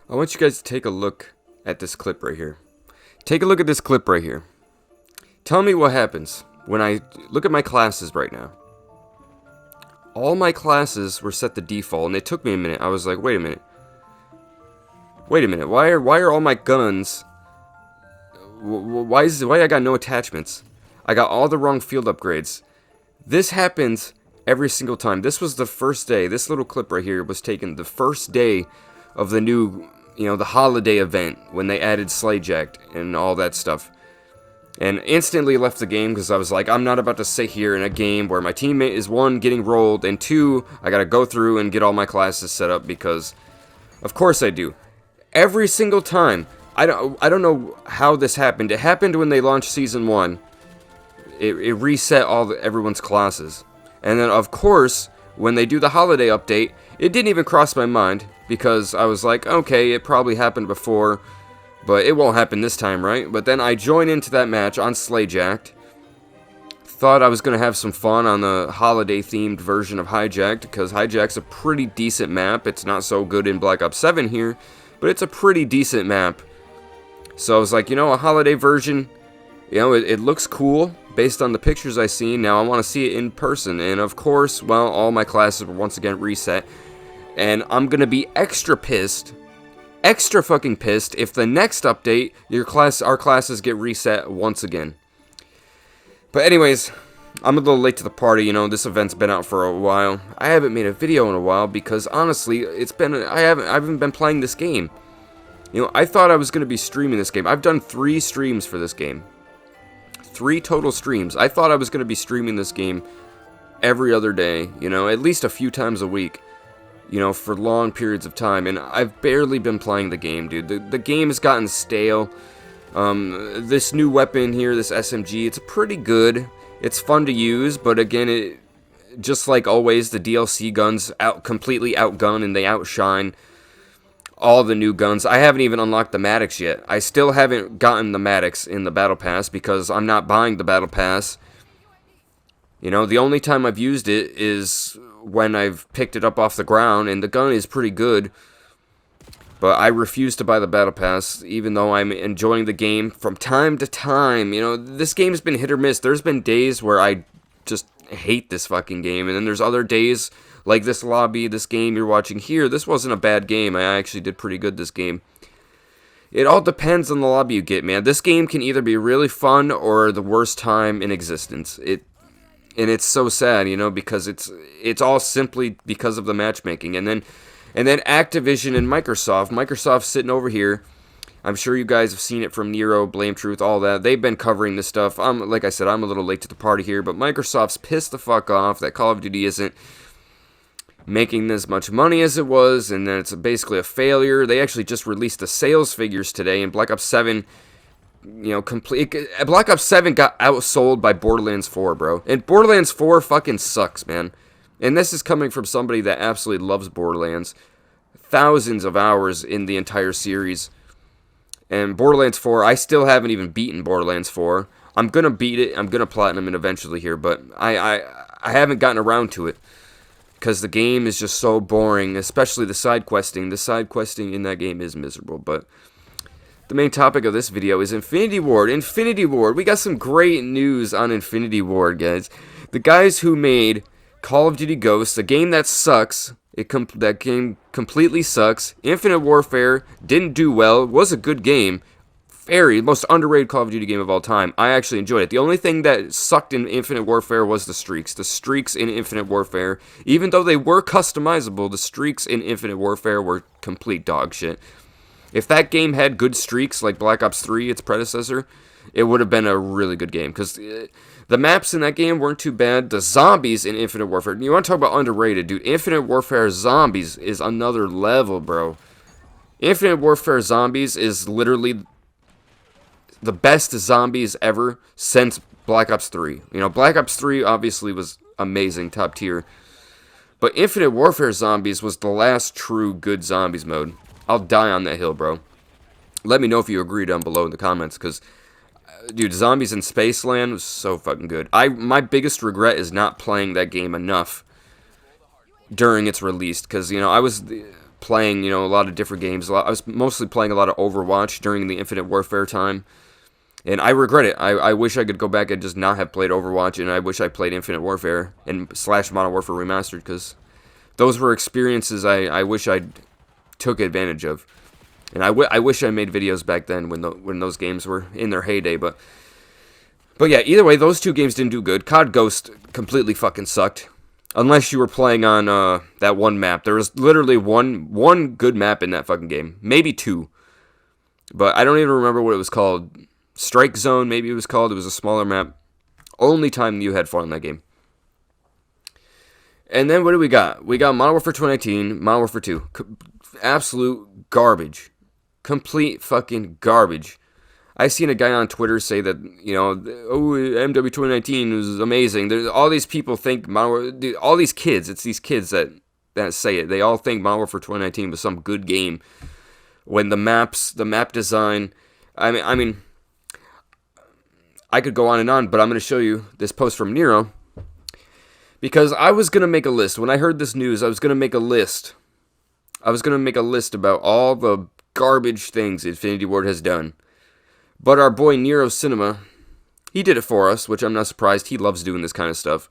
I want you guys to take a look at this clip right here. Take a look at this clip right here. Tell me what happens when I look at my classes right now. All my classes were set to default, and it took me a minute. I was like, wait a minute. Why are all my guns? Why I got no attachments? I got all the wrong field upgrades. This happens every single time. This was the first day. This little clip right here was taken the first day of the new, the holiday event when they added Slayjack and all that stuff. And instantly left the game because I was like, I'm not about to sit here in a game where my teammate is, one, getting rolled, and two, I gotta go through and get all my classes set up because, of course I do. Every single time. I don't know how this happened. It happened when they launched Season 1. It reset everyone's classes. And then, of course, when they do the holiday update, it didn't even cross my mind because I was like, okay, it probably happened before, but it won't happen this time, right? But then I joined into that match on Slayjacked. Thought I was going to have some fun on the holiday-themed version of Hijacked, because Hijack's a pretty decent map. It's not so good in Black Ops 7 here, but it's a pretty decent map. So I was like, a holiday version, it looks cool based on the pictures I see. Now I want to see it in person. And of course, well, all my classes were once again reset. And I'm going to be extra fucking pissed if the next update, our classes get reset once again. But anyways, I'm a little late to the party. This event's been out for a while. I haven't made a video in a while because honestly, I haven't been playing this game. I thought I was going to be streaming this game. I've done 3 streams for this game. 3 total streams. I thought I was going to be streaming this game every other day, at least a few times a week, for long periods of time. And I've barely been playing the game, dude. The game has gotten stale. This new weapon here, this SMG, it's pretty good. It's fun to use, but again, just like always, the DLC guns completely outgun and they outshine all the new guns. I haven't even unlocked the Maddox yet. I still haven't gotten the Maddox in the Battle Pass because I'm not buying the Battle Pass. The only time I've used it is when I've picked it up off the ground, and the gun is pretty good. But I refuse to buy the Battle Pass, even though I'm enjoying the game from time to time. This game's been hit or miss. There's been days where I just hate this fucking game, and then there's other days like this lobby, this game you're watching here. This wasn't a bad game. I actually did pretty good this game. It all depends on the lobby you get, man. This game can either be really fun or the worst time in existence. And it's so sad, because it's all simply because of the matchmaking. And then Activision and Microsoft's sitting over here. I'm sure you guys have seen it from Nero, Blame Truth, all that. They've been covering this stuff. Like I said, I'm a little late to the party here, but Microsoft's pissed the fuck off that Call of Duty isn't making as much money as it was, and then it's basically a failure. They actually just released the sales figures today, and Black Ops 7, Black Ops 7 got outsold by Borderlands 4, bro. And Borderlands 4 fucking sucks, man. And this is coming from somebody that absolutely loves Borderlands. Thousands of hours in the entire series. And Borderlands 4, I still haven't even beaten Borderlands 4. I'm gonna beat it, I'm gonna platinum it eventually here, but I haven't gotten around to it. Because the game is just so boring, especially the side questing. The side questing in that game is miserable, but the main topic of this video is Infinity Ward. Infinity Ward, we got some great news on Infinity Ward, guys. The guys who made Call of Duty Ghosts, a game that sucks, that game completely sucks. Infinite Warfare didn't do well, was a good game. Most underrated Call of Duty game of all time. I actually enjoyed it. The only thing that sucked in Infinite Warfare was the streaks. The streaks in Infinite Warfare, even though they were customizable, the streaks in Infinite Warfare were complete dog shit. If that game had good streaks like Black Ops 3, its predecessor, it would have been a really good game. Because the maps in that game weren't too bad. The zombies in Infinite Warfare, you want to talk about underrated, dude. Infinite Warfare Zombies is another level, bro. Infinite Warfare Zombies is literally the best zombies ever since Black Ops 3. Black Ops 3 obviously was amazing, top tier. But Infinite Warfare Zombies was the last true good zombies mode. I'll die on that hill, bro. Let me know if you agree down below in the comments, because, dude, Zombies in Spaceland was so fucking good. My biggest regret is not playing that game enough during its release, because, playing, a lot of different games. I was mostly playing a lot of Overwatch during the Infinite Warfare time. And I regret it. I wish I could go back and just not have played Overwatch, and I wish I played Infinite Warfare and / Modern Warfare Remastered, because those were experiences I wish I took advantage of. And I wish I made videos back then when those games were in their heyday. But yeah, either way, those two games didn't do good. COD Ghost completely fucking sucked. Unless you were playing on that one map. There was literally one good map in that fucking game. Maybe two. But I don't even remember what it was called. Strike Zone, maybe it was called. It was a smaller map. Only time you had fun in that game. And then what do we got? We got Modern Warfare 2019, Modern Warfare 2. Absolute garbage. Complete fucking garbage. I seen a guy on Twitter say that, MW 2019 was amazing. There's all these people think all these kids, it's these kids that say it. They all think Modern Warfare 2019 was some good game. When the map design, I mean, I could go on and on, but I'm going to show you this post from Nero, because I was going to make a list. When I heard this news, I was going to make a list. I was going to make a list about all the garbage things Infinity Ward has done. But our boy Nero Cinema, he did it for us, which I'm not surprised. He loves doing this kind of stuff.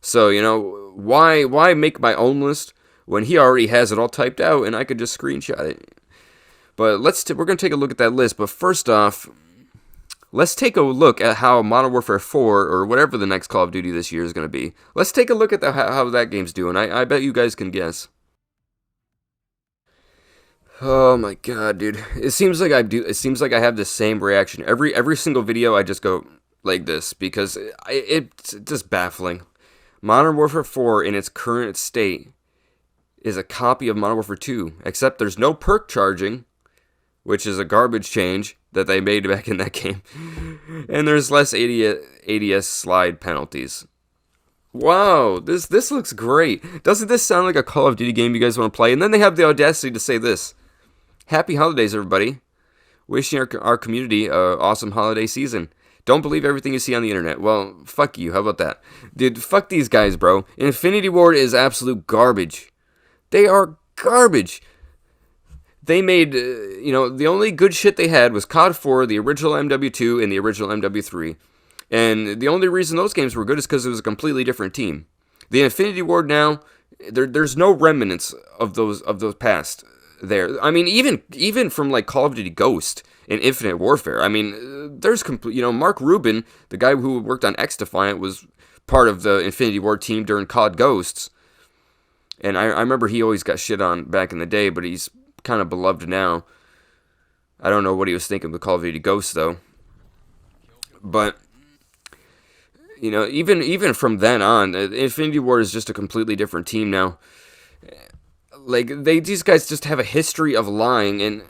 So, why make my own list when he already has it all typed out and I could just screenshot it? But we're going to take a look at that list. But first off, let's take a look at how Modern Warfare 4, or whatever the next Call of Duty this year is going to be. Let's take a look at how that game's doing. I bet you guys can guess. Oh my god, dude. It seems like I have the same reaction. Every single video I just go like this, because it's just baffling. Modern Warfare 4 in its current state is a copy of Modern Warfare 2, except there's no perk charging, which is a garbage change that they made back in that game. And there's less ADS slide penalties. Wow, this looks great. Doesn't this sound like a Call of Duty game you guys want to play? And then they have the audacity to say this. Happy holidays, everybody. Wishing our community an awesome holiday season. Don't believe everything you see on the internet. Well, fuck you. How about that? Dude, fuck these guys, bro. Infinity Ward is absolute garbage. They are garbage. They made, the only good shit they had was COD 4, the original MW2, and the original MW3. And the only reason those games were good is because it was a completely different team. The Infinity Ward now, there's no remnants of those past there. I mean, even from like Call of Duty Ghost and Infinite Warfare. I mean, there's Mark Rubin, the guy who worked on X Defiant, was part of the Infinity Ward team during COD Ghosts. And I remember he always got shit on back in the day, but he's kind of beloved now. I don't know what he was thinking with Call of Duty Ghosts, though. But even from then on, Infinity Ward is just a completely different team now. Like, these guys just have a history of lying, and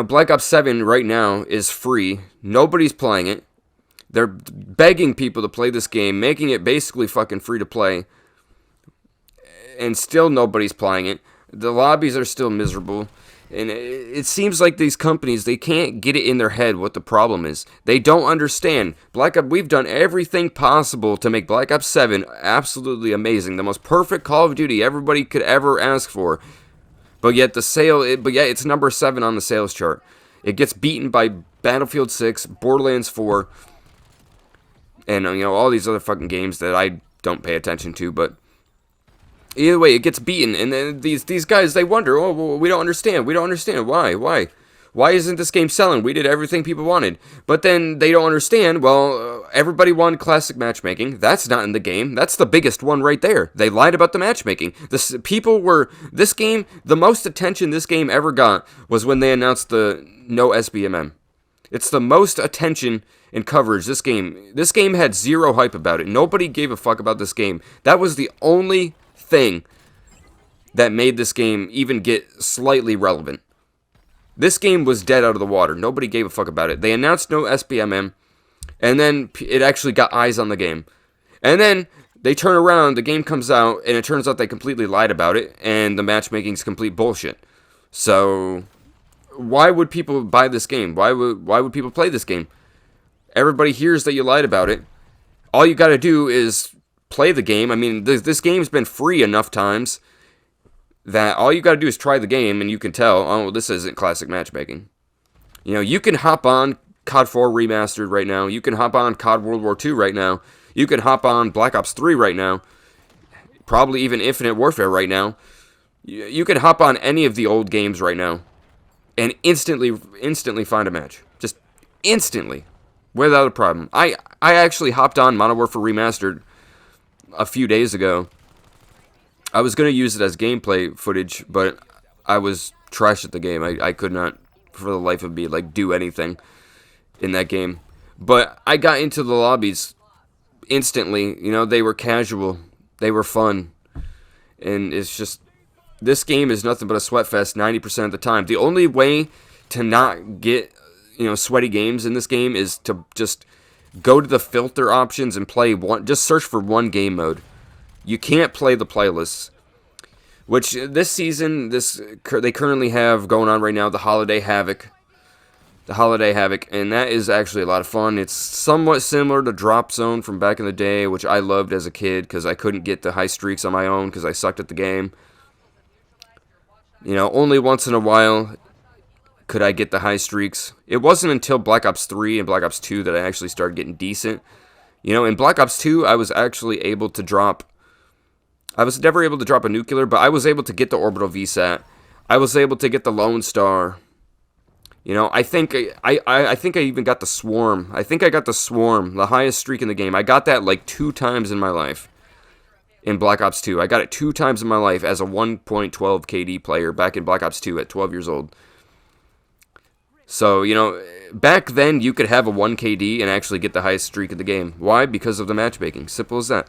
Black Ops 7 right now is free. Nobody's playing it. They're begging people to play this game, making it basically fucking free to play, and still nobody's playing it. The lobbies are still miserable, and it seems like these companies, they can't get it in their head what the problem is. They don't understand. We've done everything possible to make Black Ops 7 absolutely amazing, the most perfect Call of Duty everybody could ever ask for. But yet it's number 7 on the sales chart. It gets beaten by Battlefield 6, Borderlands 4, and all these other fucking games that I don't pay attention to, but either way, it gets beaten, and then these guys, they wonder, oh, well, we don't understand. Why isn't this game selling? We did everything people wanted. But then they don't understand, well, everybody wanted classic matchmaking. That's not in the game. That's the biggest one right there. They lied about the matchmaking. The most attention this game ever got was when they announced the no SBMM. It's the most attention and coverage this game had zero hype about it. Nobody gave a fuck about this game. That was the only thing that made this game even get slightly relevant. This game was dead out of the water. Nobody gave a fuck about it. They announced no SBMM, and then it actually got eyes on the game. And then they turn around, the game comes out, and it turns out they completely lied about it, and the matchmaking's complete bullshit. So why would people buy this game? Why would people play this game? Everybody hears that you lied about it. All you gotta do is play the game. I mean, this game's been free enough times that all you got to do is try the game, and you can tell, oh, this isn't classic matchmaking. You know, you can hop on COD 4 Remastered right now. You can hop on COD World War II right now. You can hop on Black Ops 3 right now. Probably even Infinite Warfare right now. You can hop on any of the old games right now and instantly find a match. Just instantly. Without a problem. I actually hopped on Modern Warfare Remastered a few days ago. I was going to use it as gameplay footage, but I was trash at the game. I could not, for the life of me, like, do anything in that game. But I got into the lobbies instantly. You know, they were casual. They were fun. And it's just, this game is nothing but a sweat fest 90% of the time. The only way to not get, you know, sweaty games in this game is to just go to the filter options and play one. Just search for one game mode. You can't play the playlists, which this season, they currently have going on right now, the Holiday Havoc. The Holiday Havoc, and that is actually a lot of fun. It's somewhat similar to Drop Zone from back in the day, which I loved as a kid because I couldn't get the high streaks on my own because I sucked at the game. You know, only once in a while could I get the high streaks. It wasn't until Black Ops 3 and Black Ops 2 that I actually started getting decent. You know, in Black Ops 2, I was actually able to drop... I was never able to drop a nuclear, but I was able to get the orbital VSAT. I was able to get the Lone Star. You know, I think I even got the Swarm. I think I got the Swarm, the highest streak in the game. I got that like 2 times in my life in Black Ops 2. I got it 2 times in my life as a 1.12 KD player back in Black Ops 2 at 12 years old. So, you know, back then you could have a 1 KD and actually get the highest streak of the game. Why? Because of the matchmaking. Simple as that.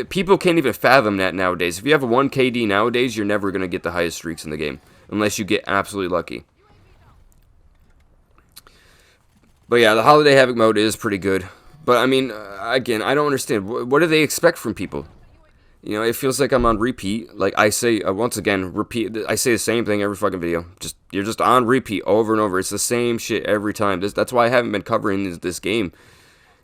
People can't even fathom that nowadays. If you have a 1 KD nowadays, you're never going to get the highest streaks in the game. Unless you get absolutely lucky. But yeah, the Holiday Havoc mode is pretty good. But I mean, again, I don't understand. What do they expect from people? You know, it feels like I'm on repeat. Like I say, once again, repeat. I say the same thing every fucking video. You're just on repeat over and over. It's the same shit every time. That's why I haven't been covering this game.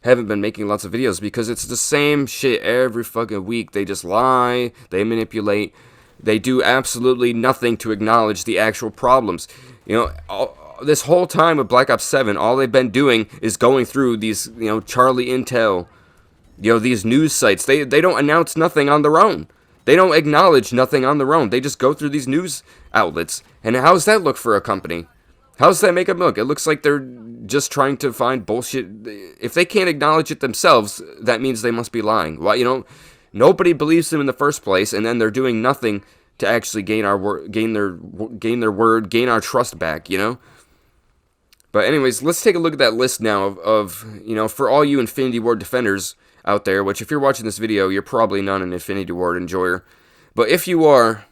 Haven't been making lots of videos because it's the same shit every fucking week. They just lie. They manipulate. They do absolutely nothing to acknowledge the actual problems. You know, this whole time with Black Ops 7, all they've been doing is going through these, you know, Charlie Intel, you know, these news sites. They don't announce nothing on their own. They don't acknowledge nothing on their own. They just go through these news outlets. And how does that look for a company? How does that make them look? It looks like they're just trying to find bullshit. If they can't acknowledge it themselves, that means they must be lying. Why, you know, nobody believes them in the first place, and then they're doing nothing to actually gain our gain their word, gain our trust back, you know? But anyways, let's take a look at that list now of you know, for all you Infinity Ward defenders out there, which if you're watching this video, you're probably not an Infinity Ward enjoyer. But if you are,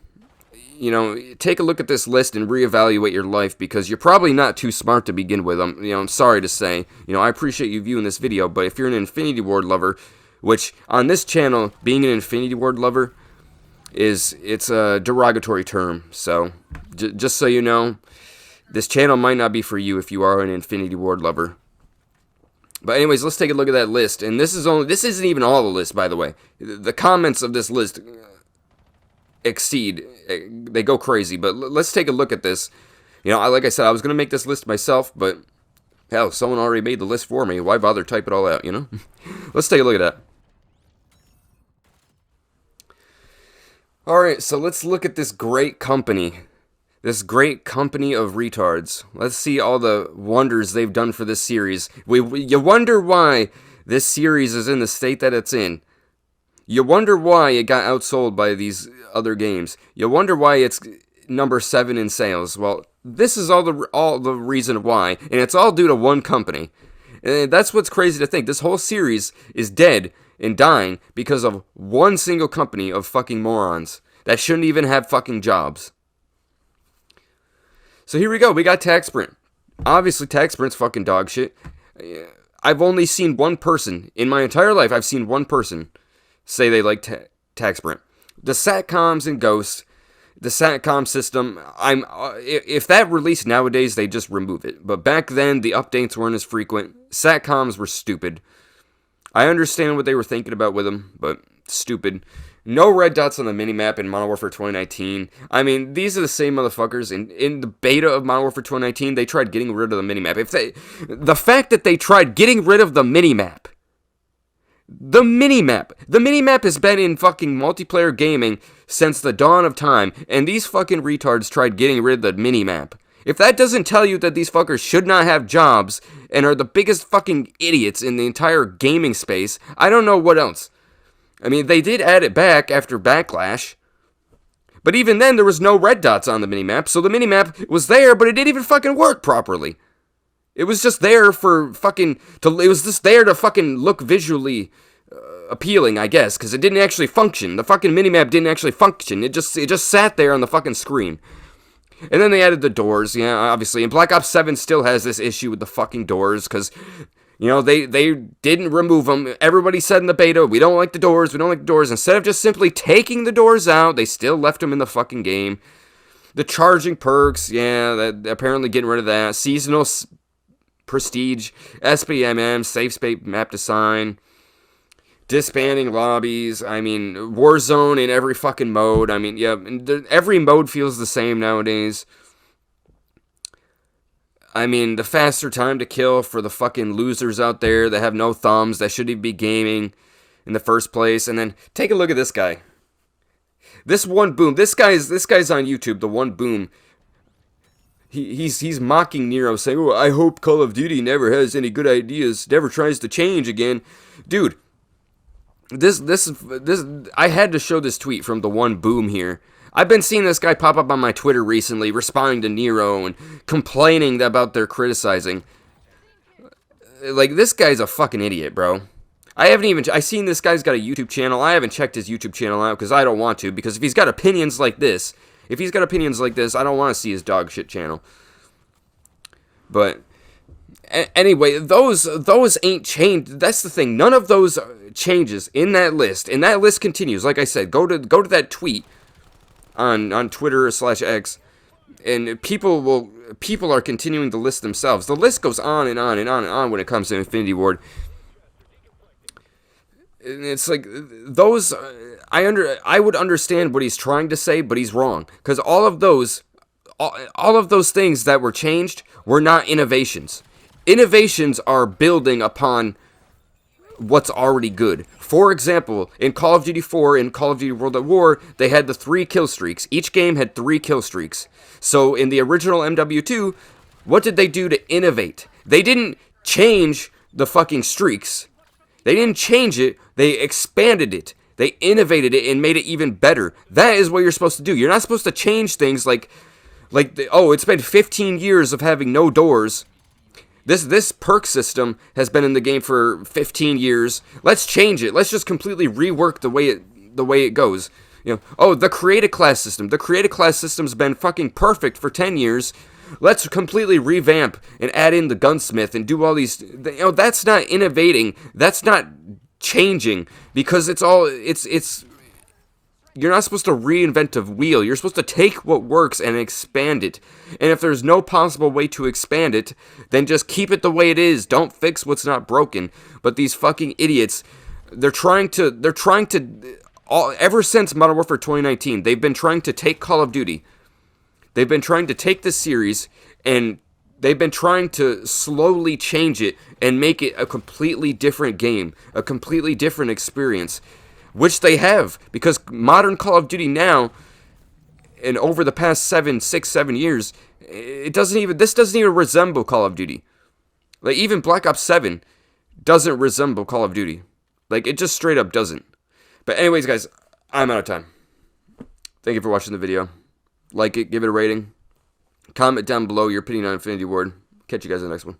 you know, take a look at this list and reevaluate your life because you're probably not too smart to begin with. I'm sorry to say. You know, I appreciate you viewing this video, but if you're an Infinity Ward lover, which on this channel, being an Infinity Ward lover it's a derogatory term. So, just so you know, this channel might not be for you if you are an Infinity Ward lover. But anyways, let's take a look at that list. And this isn't even all the list, by the way. The comments of this list exceed. They go crazy. But let's take a look at this. You know, like I said, I was going to make this list myself, but hell, someone already made the list for me. Why bother type it all out, you know? Let's take a look at that. Alright, so let's look at this great company. This great company of retards. Let's see all the wonders they've done for this series. You wonder why this series is in the state that it's in. You wonder why it got outsold by these other games. You wonder why it's number 7 in sales. Well, this is all the reason why, and it's all due to one company. And that's what's crazy to think. This whole series is dead and dying because of one single company of fucking morons that shouldn't even have fucking jobs. So here we go. We got TaxSprint. Obviously, TaxSprint's fucking dog shit. I've only seen one person in my entire life. I've seen one person say they like TaxSprint. The Satcoms and Ghosts, the Satcom system. If that released nowadays, they just remove it. But back then, the updates weren't as frequent. Satcoms were stupid. I understand what they were thinking about with them, but stupid. No red dots on the minimap in Modern Warfare 2019. I mean, these are the same motherfuckers. In the beta of Modern Warfare 2019, they tried getting rid of the minimap. The fact that they tried getting rid of the minimap. The minimap has been in fucking multiplayer gaming since the dawn of time, and these fucking retards tried getting rid of the minimap. If that doesn't tell you that these fuckers should not have jobs and are the biggest fucking idiots in the entire gaming space, I don't know what else. I mean, they did add it back after Backlash, but even then there was no red dots on the minimap, so the minimap was there, but it didn't even fucking work properly. It was just there for fucking, it was just there to fucking look visually appealing, I guess, because it didn't actually function. The fucking minimap didn't actually function. It just sat there on the fucking screen. And then they added the doors, yeah, obviously. And Black Ops 7 still has this issue with the fucking doors, because, you know, they didn't remove them. Everybody said in the beta, we don't like the doors, we don't like the doors. Instead of just simply taking the doors out, they still left them in the fucking game. The charging perks, yeah, that apparently getting rid of that. Seasonal prestige, SPMM, safe space map design, disbanding lobbies. I mean, Warzone in every fucking mode. I mean, yeah, every mode feels the same nowadays. I mean, the faster time to kill for the fucking losers out there that have no thumbs, that shouldn't even be gaming in the first place. And then take a look at this guy. This One Boom. This guy's on YouTube. The One Boom. He's mocking Nero, saying, "Oh, I hope Call of Duty never has any good ideas, never tries to change again." Dude, this I had to show this tweet from the One Boom here. I've been seeing this guy pop up on my Twitter recently, responding to Nero and complaining about their criticizing. Like, this guy's a fucking idiot, bro. I seen this guy's got a YouTube channel. I haven't checked his YouTube channel out because I don't want to, because if he's got opinions like this, I don't want to see his dog shit channel. But anyway, those ain't changed. That's the thing. None of those changes in that list. And that list continues. Like I said, go to that tweet on Twitter/X, and people are continuing to list themselves. The list goes on and on and on and on when it comes to Infinity Ward. And it's like those. I would understand what he's trying to say, but he's wrong, because all of those things that were changed were not innovations. Innovations are building upon what's already good. For example, in Call of Duty 4 and Call of Duty World at War, they had the 3 kill streaks. Each game had 3 kill streaks. So in the original MW2, what did they do to innovate? They didn't change the fucking streaks. They didn't change it. They expanded it. They innovated it and made it even better. That is what you're supposed to do. You're not supposed to change things like it's been 15 years of having no doors. This perk system has been in the game for 15 years. Let's change it. Let's just completely rework the way it goes. You know, the create a class system. The create a class system's been fucking perfect for 10 years. Let's completely revamp and add in the gunsmith and do all these. You know, that's not innovating. That's not changing, because it's. You're not supposed to reinvent a wheel. You're supposed to take what works and expand it. And if there's no possible way to expand it, then just keep it the way it is. Don't fix what's not broken. But these fucking idiots, they're trying to ever since Modern Warfare 2019, they've been trying to take Call of Duty. They've been trying to take this series, and they've been trying to slowly change it and make it a completely different game, a completely different experience. Which they have, because modern Call of Duty now, and over the past 7 years, this doesn't even resemble Call of Duty. Like, even Black Ops 7 doesn't resemble Call of Duty. Like, it just straight up doesn't. But anyways, guys, I'm out of time. Thank you for watching the video. Like it, give it a rating. Comment down below your opinion on Infinity Ward. Catch you guys in the next one.